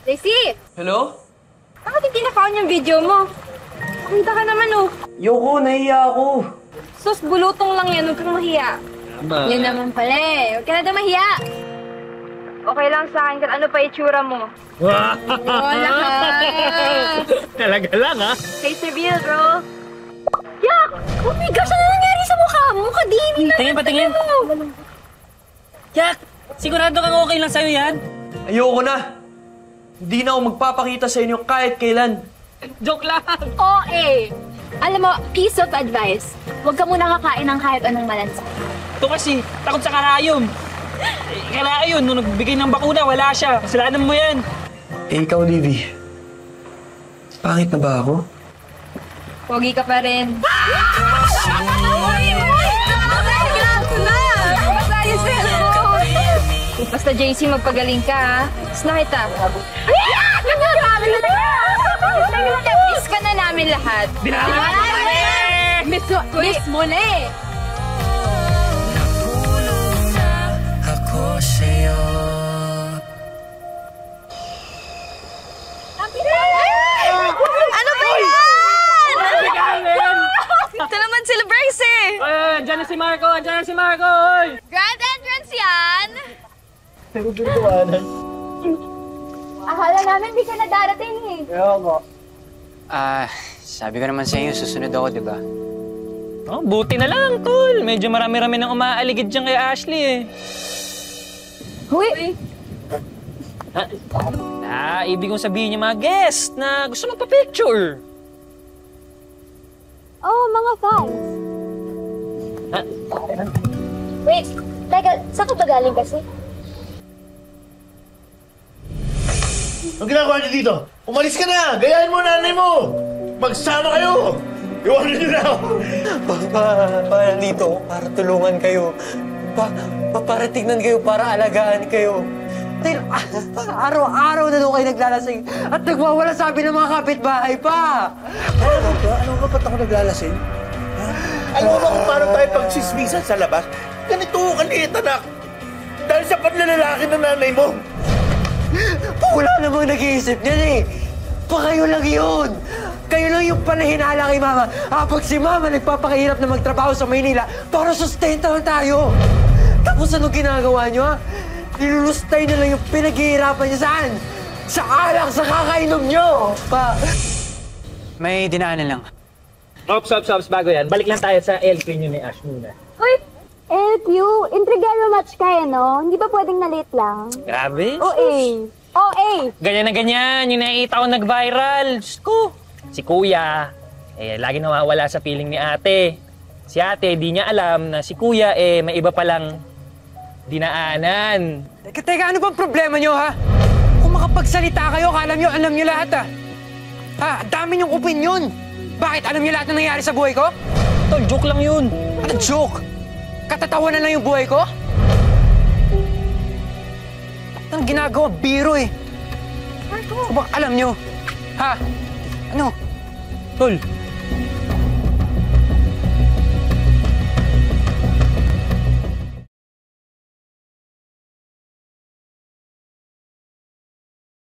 Daisy! Hello? Bakit hindi na-found yung video mo? Pakita ka naman, oh. Yoko, nahiya ako. Sus, bulutong lang yan. Huwag kang mahiya. Tama. Yan naman pala eh. Huwag ka na daw mahiya. Okay lang sa akin kahit ano pa itsura mo. Wala ka. Talaga lang, ha? Face reveal, bro. Yak! Oh my gosh, ano nangyari sa mukha mo? Kadiri na. Tingin pa, tingin. Yak! Sigurado kang okay lang sa'yo yan? Ayoko na. Hindi na ako magpapakita sa inyo kahit kailan. Joke lang! Oo eh. Alam mo, piece of advice. Huwag ka muna kakain ng kahit anong malansa. Ito kasi, takot sa karayom. Karayom, nung nagbigay ng bakuna, wala siya. Kasalanan mo yan. Eh, ikaw, Livy. Pangit na ba ako? Pogi ka pa rin. Basta JC, magpagaling ka, ha? Tapos nakita. Miss ka na namin lahat. Miss mo na eh. Ano ba yan? Ito naman sila Bergs eh. Andyan na si Marco! Andyan na si Marco! Oy! Grand entrance yan. Akala namin di ka na darating eh. Sabi ko naman sa inyo, susunod ako, di ba? Oh, buti na lang, tol. Medyo marami-rami nang umaaligid dyan kay Ashley eh. Huy! Ibig kong sabihin niya mga guest na gusto magpa-picture. Oh, mga fans. Wait, teka, saan ka ba galing kasi? Ang ginagawa niyo dito? Umalis ka na! Gayahin mo nanay mo! Magsama kayo! Iwanan niyo na ako! Para nandito ako para tulungan kayo. Para tignan kayo, para alagaan kayo. Dahil araw-araw na doon kayo naglalasing at nagwawala sabi ng mga kapitbahay pa! Ano ba? Ano ba ba't ako naglalasing? Alam mo ba kung paano tayo pagsismisan sa labas? Ganito ko kaliit, anak! Dahil sa panlalalaki ng nanay mo! Wala namang nag-iisip niyan eh! Kayo lang yun! Kayo lang yung panahinala kay Mama. Pag si Mama nagpapakahirap na magtrabaho sa Maynila para sustentahan tayo! Tapos ano ginagawa niyo, ha? Nilulustay niyo lang yung pinaghihirapan niya saan? Sa alak, sa kakainom niyo! May dinaanan lang. Ops, bago yan. Balik lang tayo sa LQ niyo ni Ash muna. Uy! LQ, intrigero match kayo, no? Hindi ba pwedeng na-late lang? Grabe. OA! Ganyan na ganyan. Yung nakikita ko nag-viral. Diyos ko. Si Kuya, lagi nawawala sa piling ni ate. Si ate, di niya alam na si Kuya, may iba palang dinaanan. Teka, ano bang problema niyo, ha? Kung makapagsalita kayo, alam niyo lahat, ha? Ang dami niyong opinyon. Bakit? Alam niyo lahat na nangyari sa buhay ko? Tol, joke lang yun. Ano joke? Katatawanan lang yung buhay ko? Anong ginagawa? Biro eh. Ano ba alam nyo? Ha? Ano? Tol,